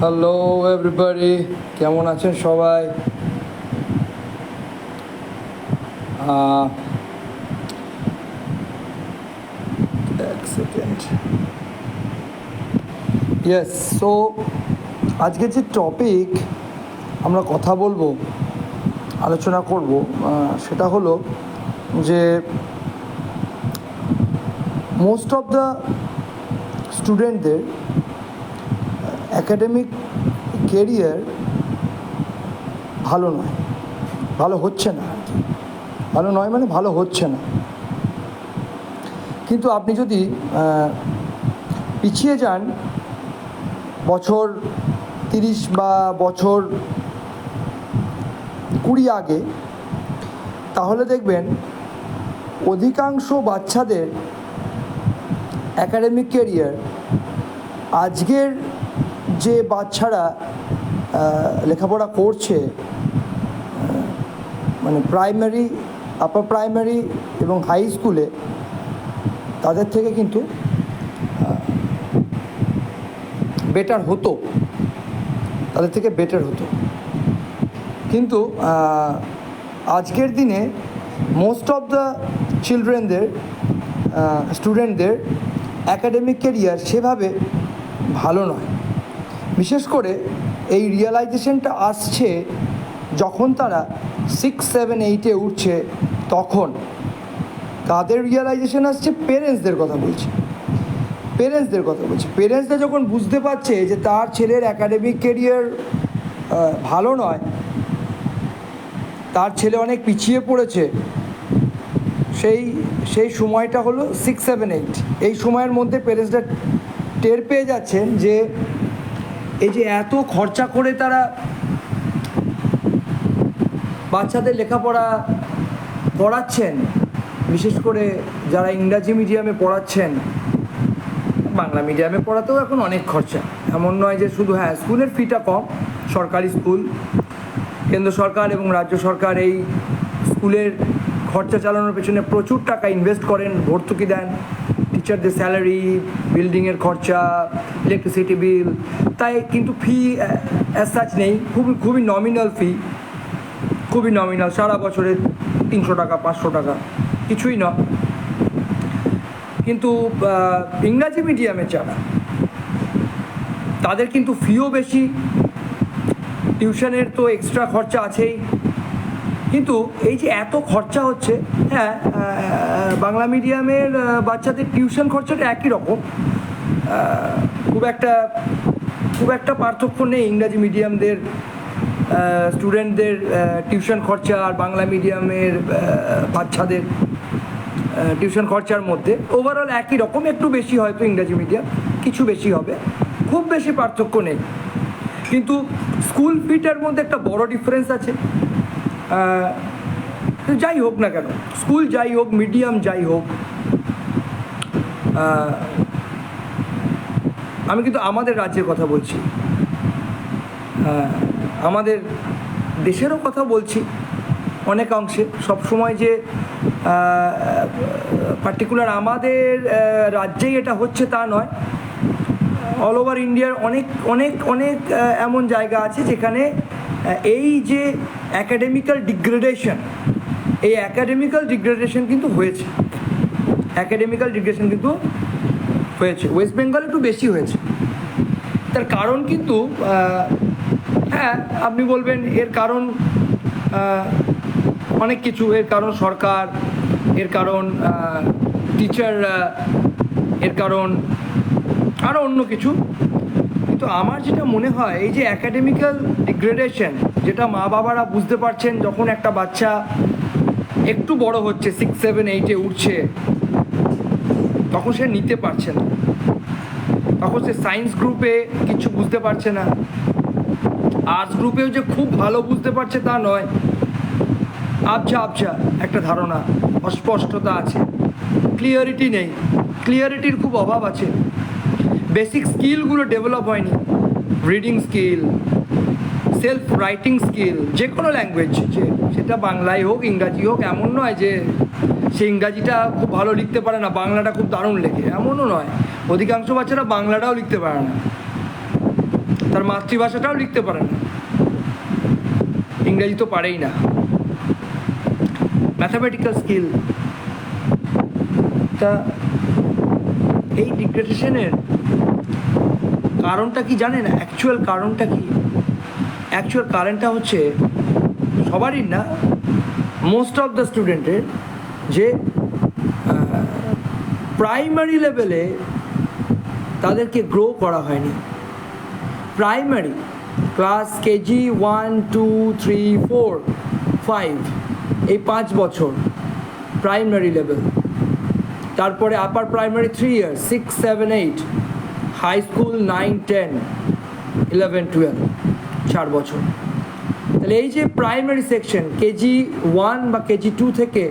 Hello everybody, কেমন আছেন সবাই? এক সেকেন্ড। ইয়েস, সো আজকে যে টপিক আমরা কথা বলবো, আলোচনা করব, সেটা হলো যে মোস্ট অফ দ্য স্টুডেন্টদের অ্যাকাডেমিক কেরিয়ার ভালো নয়, ভালো হচ্ছে না আর কি। ভালো নয় মানে ভালো হচ্ছে না। কিন্তু আপনি যদি পিছিয়ে যান বছর 30 বা বছর 20 আগে, তাহলে দেখবেন অধিকাংশ বাচ্চাদের অ্যাকাডেমিক কেরিয়ার আজকের যে বাচ্চারা লেখাপড়া করছে, মানে প্রাইমারি, আপার প্রাইমারি এবং হাই স্কুলে, তাদের থেকে কিন্তু বেটার হতো, তাদের থেকে বেটার হতো। কিন্তু আজকের দিনে মোস্ট অফ দ্য চিলড্রেনদের, স্টুডেন্টদের অ্যাকাডেমিক কেরিয়ার সেভাবে ভালো নয়। বিশেষ করে এই রিয়েলাইজেশনটা আসছে যখন তারা 6, 7, 8-এ উঠছে, তখন কাদের রিয়েলাইজেশন আসছে? পেরেন্টসদের কথা বলছি। পেরেন্টসরা যখন বুঝতে পারছে যে তার ছেলের অ্যাকাডেমিক কেরিয়ার ভালো নয়, তার ছেলে অনেক পিছিয়ে পড়েছে, সেই সময়টা হলো 6, 7, 8। এই সময়ের মধ্যে পেরেন্টসরা টের পেয়ে যাচ্ছেন যে এই যে এত খরচা করে তারা বাচ্চাদের লেখাপড়া পড়াচ্ছেন, বিশেষ করে যারা ইংরাজি মিডিয়ামে পড়াচ্ছেন, বাংলা মিডিয়ামে পড়াতেও এখন অনেক খরচা। এমন নয় যে শুধু, হ্যাঁ, স্কুলের ফিটা কম, সরকারি স্কুল, কেন্দ্র সরকার এবং রাজ্য সরকার এই স্কুলের খরচা চালানোর পেছনে প্রচুর টাকা ইনভেস্ট করেন, ভর্তুকি দেন, টিচারদের স্যালারি, বিল্ডিংয়ের খরচা, ইলেকট্রিসিটি বিল, তাই কিন্তু ফি অ্যাজ সাচ নেই, খুবই নমিনাল ফি, খুবই নমিনাল, সারা বছরে 300 টাকা, 500 টাকা, কিছুই না। কিন্তু ইংরাজি মিডিয়ামে যারা, তাদের কিন্তু ফিও বেশি, টিউশনের তো এক্সট্রা খরচা আছেই। কিন্তু এই যে এত খরচা হচ্ছে, হ্যাঁ, বাংলা মিডিয়ামের বাচ্চাদের টিউশন খরচাটা একই রকম, খুব একটা পার্থক্য নেই ইংরাজি মিডিয়ামদের স্টুডেন্টদের টিউশন খরচা আর বাংলা মিডিয়ামের বাচ্চাদের টিউশন খরচার মধ্যে। ওভারঅল একই রকম, একটু বেশি হয়তো ইংরাজি মিডিয়াম, কিছু বেশি হবে, খুব বেশি পার্থক্য নেই। কিন্তু স্কুল ফিটার মধ্যে একটা বড় ডিফারেন্স আছে। যাই হোক না কেন, স্কুল যাই হোক, মিডিয়াম যাই হোক, আমি কিন্তু আমাদের রাজ্যের কথা বলছি, আমাদের দেশেরও কথা বলছি অনেক অংশে। সবসময় যে পার্টিকুলার আমাদের রাজ্যেই এটা হচ্ছে তা নয়, অল ওভার ইন্ডিয়ার অনেক এমন জায়গা আছে যেখানে এই যে অ্যাকাডেমিক্যাল ডিগ্রেডেশন, এই অ্যাকাডেমিক্যাল ডিগ্রেডেশন কিন্তু হয়েছে, ওয়েস্ট বেঙ্গলে একটু বেশি হয়েছে। তার কারণ কিন্তু, হ্যাঁ, আপনি বলবেন এর কারণ অনেক কিছু, এর কারণ সরকার, এর কারণ টিচাররা, এর কারণ আরও অন্য কিছু। কিন্তু আমার যেটা মনে হয়, এই যে অ্যাকাডেমিক্যাল ডিগ্রেডেশন, যেটা মা বাবারা বুঝতে পারছেন যখন একটা বাচ্চা একটু বড় হচ্ছে, 6, 7, 8-এ উঠছে, তখন সে নিতে পারছে না, তখন সে সায়েন্স গ্রুপে কিছু বুঝতে পারছে না, আর্টস গ্রুপেও যে খুব ভালো বুঝতে পারছে তা নয়, আবছা একটা ধারণা, অস্পষ্টতা আছে, ক্লিয়ারিটি নেই, ক্লিয়ারিটির খুব অভাব আছে, বেসিক স্কিলগুলো ডেভেলপ হয়নি, reading skill, self writing skill, যে কোনো ল্যাঙ্গুয়েজ, সেটা বাংলায় হোক ইংরাজি হোক, এমন নয় যে সে ইংরাজিটা খুব ভালো লিখতে পারে না, বাংলাটা খুব দারুণ লেখে, এমনও নয়। অধিকাংশ বাচ্চারা বাংলাটাও লিখতে পারে না, তার মাতৃভাষাটাও লিখতে পারে না, ইংরেজি তো পারেই না। ম্যাথামেটিক্যাল স্কিল, তা এই ডিগ্রেডেশনের কারণটা কি জানেন? অ্যাকচুয়াল কারণটা কি? অ্যাকচুয়াল কারণটা হচ্ছে সবারই না, মোস্ট অফ দ্য স্টুডেন্টের, যে প্রাইমারি লেভেলে তাদেরকে গ্রো করা হয়নি। প্রাইমারি ক্লাস কেজি 1, 2, 3, 4, 5 এই 5 বছর প্রাইমারি লেভেল, তারপরে upper primary 3 years, 6, 7, 8, high school 9, 10, 11, 12 4 বছর। তাহলে এই যে প্রাইমারি সেকশন কেজি 1 বা কেজি 2 থেকে,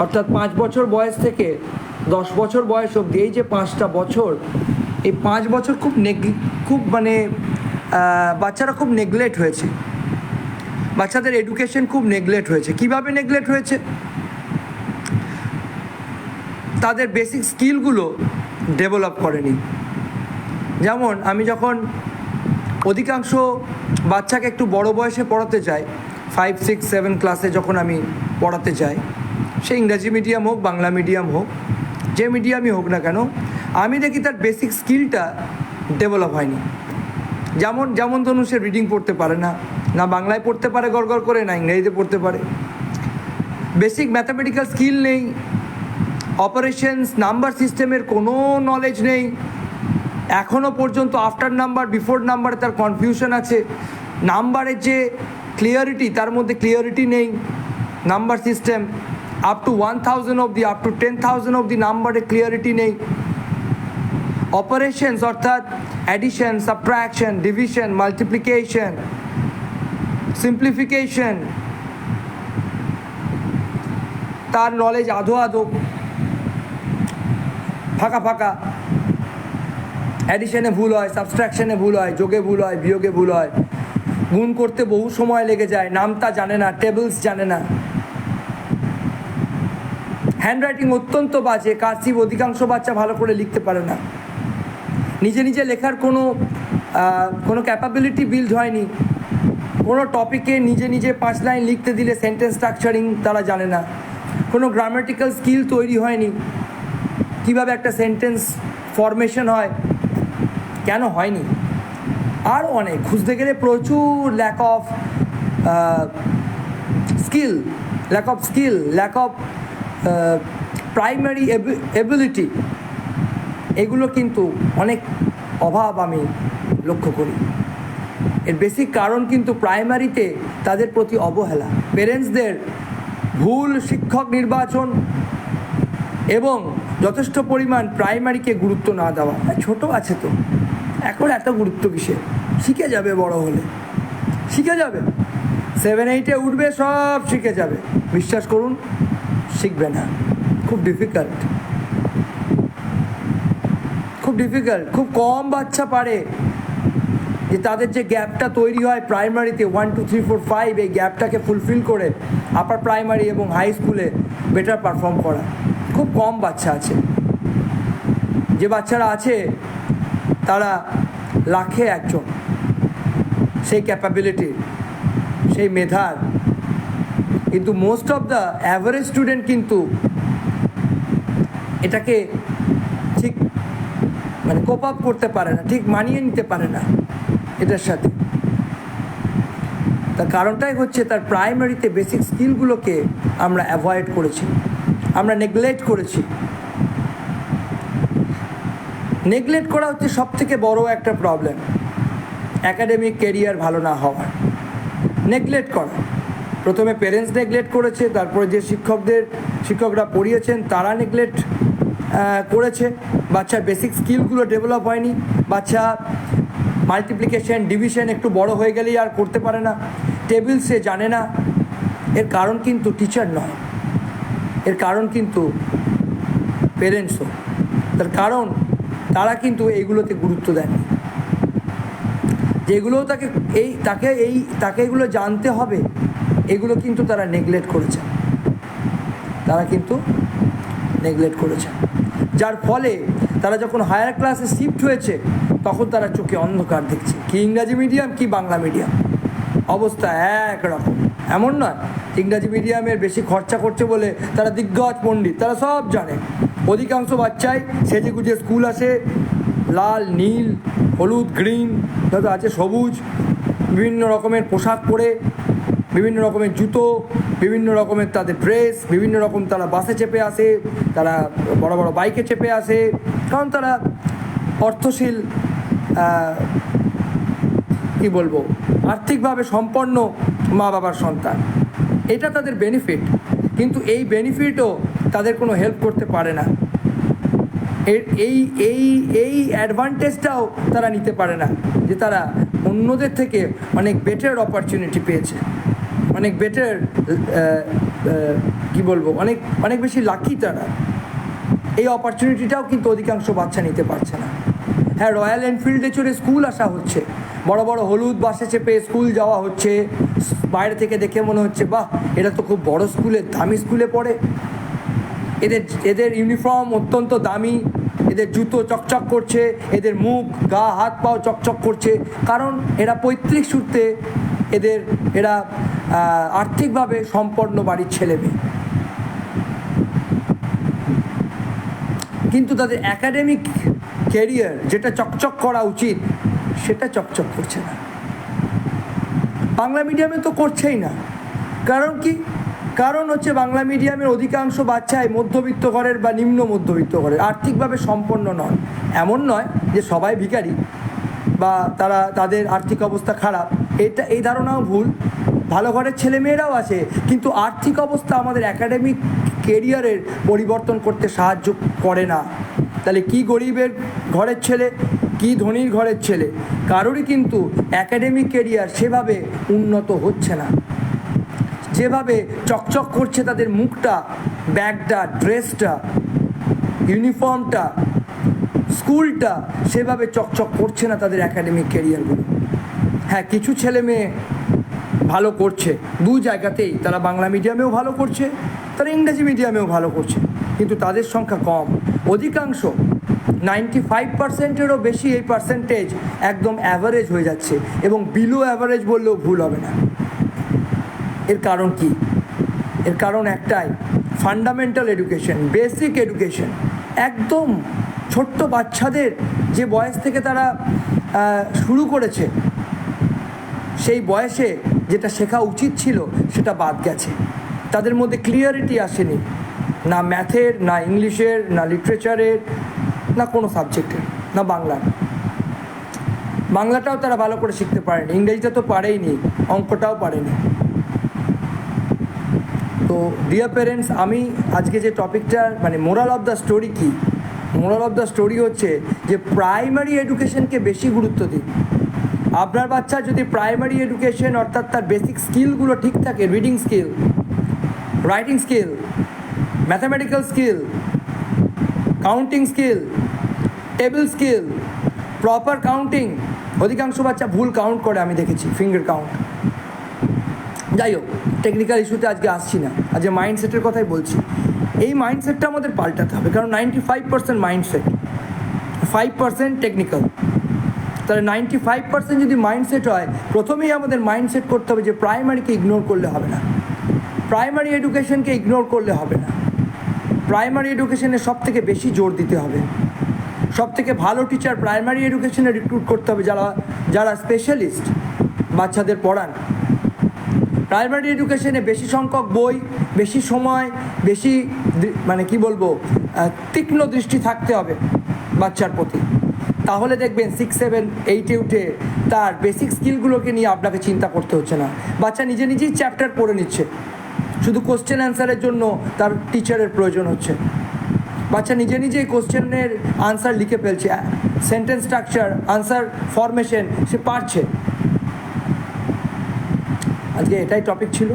অর্থাৎ 5 বছর বয়স থেকে 10 বছর বয়স অবধি, এই যে 5টা বছর, এই 5 বছর খুব মানে বাচ্চারা খুব নেগলেক্ট হয়েছে, বাচ্চাদের এডুকেশন খুব নেগলেক্ট হয়েছে। কিভাবে নেগলেক্ট হয়েছে? তাদের বেসিক স্কিলগুলো ডেভেলপ করেনি। যেমন আমি যখন অধিকাংশ বাচ্চাকে একটু বড় বয়সে পড়াতে যাই, 5, 6, 7 ক্লাসে যখন আমি পড়াতে যাই, সে ইংরাজি মিডিয়াম হোক, বাংলা মিডিয়াম হোক, যে মিডিয়ামই হোক না কেন, আমি দেখি তার বেসিক স্কিলটা ডেভেলপ হয়নি। যেমন ধরুন, সে রিডিং পড়তে পারে না, না বাংলায় পড়তে পারে গড়গড় করে, না ইংরেজিতে পড়তে পারে, বেসিক ম্যাথামেটিক্যাল স্কিল নেই, অপারেশনস নাম্বার সিস্টেমের কোনো নলেজ নেই, এখনও পর্যন্ত আফটার নাম্বার বিফোর নাম্বারে তার কনফিউশন আছে, নাম্বারের যে ক্লিয়ারিটি তার মধ্যে ক্লিয়ারিটি নেই, নাম্বার সিস্টেম আপ টু 1000 অবধি, আপ টু 10,000 অবধি নাম্বারে ক্লিয়ারিটি নেই, অপারেশনস অর্থাৎ addition, subtraction, division, multiplication, simplification, তার নলেজ আধো ফাঁকা, অ্যাডিশনে ভুল হয়, সাবস্ট্রাকশনে ভুল হয়, যোগে ভুল হয়, বিয়োগে ভুল হয়, গুণ করতে বহু সময় লেগে যায়, নামতা জানে না, টেবলস জানে না, হ্যান্ডরাইটিং অত্যন্ত বাজে, কার্সিভ অধিকাংশ বাচ্চা ভালো করে লিখতে পারে না, নিজে লেখার কোনো ক্যাপাবিলিটি বিল্ড হয়নি, কোনো টপিকে নিজে 5 লাইন লিখতে দিলে সেন্টেন্স স্ট্রাকচারিং তারা জানে না, কোনো গ্রামাটিক্যাল স্কিল তৈরি হয়নি, কিভাবে একটা সেন্টেন্স ফরমেশন হয়, কেন হয়নি, আর অনেক খুঁজতে গেলে প্রচুর lack of skill, lack of primary ability, এগুলো কিন্তু অনেক অভাব আমি লক্ষ্য করি। এর বেসিক কারণ কিন্তু প্রাইমারিতে তাদের প্রতি অবহেলা, পেরেন্টসদের ভুল শিক্ষক নির্বাচন এবং যথেষ্ট পরিমাণ প্রাইমারিকে গুরুত্ব না দেওয়া। ছোট আছে তো, এখন এত গুরুত্ব কিসে, শিখে যাবে, বড় হলে শিখে যাবে, 7, 8-এ উঠবে, সব শিখে যাবে। বিশ্বাস করুন, শিখবে না, খুব ডিফিকাল্ট, খুব কম বাচ্চা পারে যে তাদের যে গ্যাপটা তৈরি হয় প্রাইমারিতে 1, 2, 3, 4, 5, এই গ্যাপটাকে ফুলফিল করে আপার প্রাইমারি এবং হাই স্কুলে বেটার পারফর্ম করা। খুব কম বাচ্চা আছে, যে বাচ্চারা আছে তারা লাখে একজন, সেই ক্যাপাবিলিটি, সেই মেধার। কিন্তু most of the average student কিন্তু এটাকে ঠিক মানে কোপ আপ করতে পারে না, ঠিক মানিয়ে নিতে পারে না এটার সাথে। তার কারণটাই হচ্ছে তার প্রাইমারিতে বেসিক স্কিলগুলোকে আমরা অ্যাভয়েড করেছি, আমরা নেগলেক্ট করেছি। নেগলেক্ট করা হচ্ছে সবথেকে বড় একটা প্রবলেম, অ্যাকাডেমিক কেরিয়ার ভালো না হওয়ার। নেগলেক্ট করা, প্রথমে পেরেন্টস নেগলেক্ট করেছে, তারপরে যে শিক্ষকরা পড়িয়েছেন তারা নেগলেক্ট করেছে, বাচ্চার বেসিক স্কিলগুলো ডেভেলপ হয়নি, বাচ্চা মাল্টিপ্লিকেশন, ডিভিশন একটু বড় হয়ে গেলেই আর করতে পারে না, টেবিল সে জানে না। এর কারণ কিন্তু টিচার নয়, এর কারণ কিন্তু পেরেন্টসও। তার কারণ তারা কিন্তু এইগুলোতে গুরুত্ব দেয়নি, যেগুলো তাকে এগুলো জানতে হবে, এগুলো কিন্তু তারা নেগলেক্ট করেছে, যার ফলে তারা যখন হায়ার ক্লাসে শিফট হয়েছে তখন তারা চোখে অন্ধকার দেখছে, কি ইংরাজি মিডিয়াম কি বাংলা মিডিয়াম, অবস্থা একরকম। এমন নয় ইংরাজি মিডিয়ামের বেশি খরচা করছে বলে তারা দিগ্গজ পণ্ডিত, তারা সব জানে। অধিকাংশ বাচ্চাই সেজে গুজে স্কুল আসে, লাল নীল হলুদ গ্রিন যত আছে সবুজ, বিভিন্ন রকমের পোশাক পরে, বিভিন্ন রকমের জুতো, বিভিন্ন রকমের তাদের ড্রেস, বিভিন্ন রকম তারা বাসে চেপে আসে, তারা বড় বড় বাইকে চেপে আসে, কারণ তারা অর্থশীল, কি বলবো, আর্থিকভাবে সম্পন্ন মা বাবার সন্তান। এটা তাদের বেনিফিট, কিন্তু এই বেনিফিটও তাদের কোনো হেল্প করতে পারে না। এই এই এই অ্যাডভান্টেজটাও তারা নিতে পারে না যে তারা অন্যদের থেকে অনেক বেটার অপরচুনিটি পেয়েছে, অনেক বেটার, কি বলবো, অনেক অনেক বেশি লাকি তারা। এই অপরচুনিটিটাও কিন্তু অধিকাংশ বাচ্চা নিতে পারছে না। হ্যাঁ, রয়্যাল এনফিল্ডে চড়ে স্কুল আসা হচ্ছে, বড় বড় হলুদ বাসে চেপে স্কুল যাওয়া হচ্ছে, বাইরে থেকে দেখে মনে হচ্ছে বাহ, এটা তো খুব বড় স্কুলে, দামি স্কুলে পড়ে। এদের ইউনিফর্ম অত্যন্ত দামি, এদের জুতো চকচক করছে, এদের মুখ গা হাত পাও চকচক করছে, কারণ এরা পৈতৃক সূত্রে এরা আর্থিকভাবে সম্পন্ন বাড়ির ছেলে মেয়ে। কিন্তু তাদের অ্যাকাডেমিক ক্যারিয়ার যেটা চকচক করা উচিত সেটা চকচক করছে না। বাংলা মিডিয়ামে তো করছেই না। কারণ কি? কারণ হচ্ছে বাংলা মিডিয়ামের অধিকাংশ বাচ্চাই মধ্যবিত্ত ঘরের বা নিম্ন মধ্যবিত্ত ঘরের, আর্থিকভাবে সম্পন্ন নয়। এমন নয় যে সবাই ভিখারি বা তাদের আর্থিক অবস্থা খারাপ, এই ধারণাও ভুল। ভালো ঘরের ছেলেমেয়েরাও আছে, কিন্তু আর্থিক অবস্থা আমাদের অ্যাকাডেমিক কেরিয়ারের পরিবর্তন করতে সাহায্য করে না। তাহলে কি গরিবের ঘরের ছেলে, কি ধনীর ঘরের ছেলে, কারোরই কিন্তু অ্যাকাডেমিক কেরিয়ার সেভাবে উন্নত হচ্ছে না। যেভাবে চকচক করছে তাদের মুখটা, ব্যাগটা, ড্রেসটা, ইউনিফর্মটা, স্কুলটা, সেভাবে চকচক করছে না তাদের অ্যাকাডেমিক কেরিয়ারগুলো। হ্যাঁ, কিছু ছেলে মেয়ে ভালো করছে, দু জায়গাতেই, তারা বাংলা মিডিয়ামেও ভালো করছে, তারা ইংরেজি মিডিয়ামেও ভালো করছে, কিন্তু তাদের সংখ্যা কম। অধিকাংশ 95%-এরও বেশি এই পার্সেন্টেজ একদম অ্যাভারেজ হয়ে যাচ্ছে, এবং বিলো অ্যাভারেজ বললেও ভুল হবে না। এর কারণ কি? এর কারণ একটাই, ফান্ডামেন্টাল এডুকেশন, বেসিক এডুকেশন। একদম ছোট্ট বাচ্চাদের যে বয়স থেকে তারা শুরু করেছে, সেই বয়সে যেটা শেখা উচিত ছিল সেটা বাদ গেছে। তাদের মধ্যে ক্লিয়ারিটি আসেনি, না ম্যাথের, না ইংলিশের, না লিটারেচারের, না কোনো সাবজেক্টের, না বাংলাটাও তারা ভালো করে শিখতে পারেনি, ইংরেজিটা তো পারেই নি, অঙ্কটাও পারেনি। তো ডিয়ার প্যারেন্টস, আমি আজকে যে টপিকটার মোরাল অফ দ্য স্টোরি কি, মোরাল অফ দ্য স্টোরি হচ্ছে যে প্রাইমারি এডুকেশনকে বেশি গুরুত্ব দিন। আপনার বাচ্চা যদি প্রাইমারি এডুকেশন অর্থাৎ তার বেসিক স্কিলগুলো ঠিক থাকে, reading skill, writing skill, mathematical skill, counting skill, table skill, proper counting. অধিকাংশ বাচ্চা ভুল কাউন্ট করে, আমি দেখেছি, ফিঙ্গার কাউন্ট। যাই হোক, টেকনিক্যাল ইস্যুতে আজকে আসছি না, আজকে মাইন্ডসেটের কথাই বলছি। এই মাইন্ডসেটটা আমাদের পাল্টাতে হবে, কারণ 95% মাইন্ডসেট, 5% টেকনিক্যাল। তাহলে 95% যদি মাইন্ডসেট হয়, প্রথমেই আমাদের মাইন্ডসেট করতে হবে যে প্রাইমারিকে ইগনোর করলে হবে না, প্রাইমারি এডুকেশনকে ইগনোর করলে হবে না। প্রাইমারি এডুকেশনে সবথেকে বেশি জোর দিতে হবে। সবথেকে ভালো টিচার প্রাইমারি এডুকেশনে রিক্রুট করতে হবে, যারা স্পেশালিস্ট বাচ্চাদের পড়ান। প্রাইমারি এডুকেশনে বেশি সংখ্যক বই, বেশি সময়, বেশি তীক্ষ্ণ দৃষ্টি থাকতে হবে বাচ্চার প্রতি। তাহলে দেখবেন 6, 7, 8-এ উঠে তার বেসিক স্কিলগুলোকে নিয়ে আপনাকে চিন্তা করতে হচ্ছে না। বাচ্চা নিজেই চ্যাপ্টার পড়ে নিচ্ছে, শুধু কোশ্চেন অ্যান্সারের জন্য তার টিচারের প্রয়োজন হচ্ছে। বাচ্চা নিজেই কোশ্চেনের আনসার লিখে ফেলছে, সেন্টেন্স স্ট্রাকচার, আনসার ফরমেশন সে পারছে। আজকে এটাই টপিক ছিল।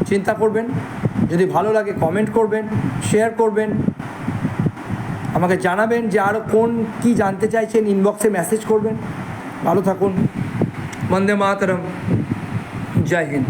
চিন্তা করবেন, যদি ভালো লাগে কমেন্ট করবেন, শেয়ার করবেন, আমাকে জানাবেন যে আরও কী জানতে চাইছেন, ইনবক্সে মেসেজ করবেন। ভালো থাকুন। বন্দে মাতরম। জয় হিন্দ।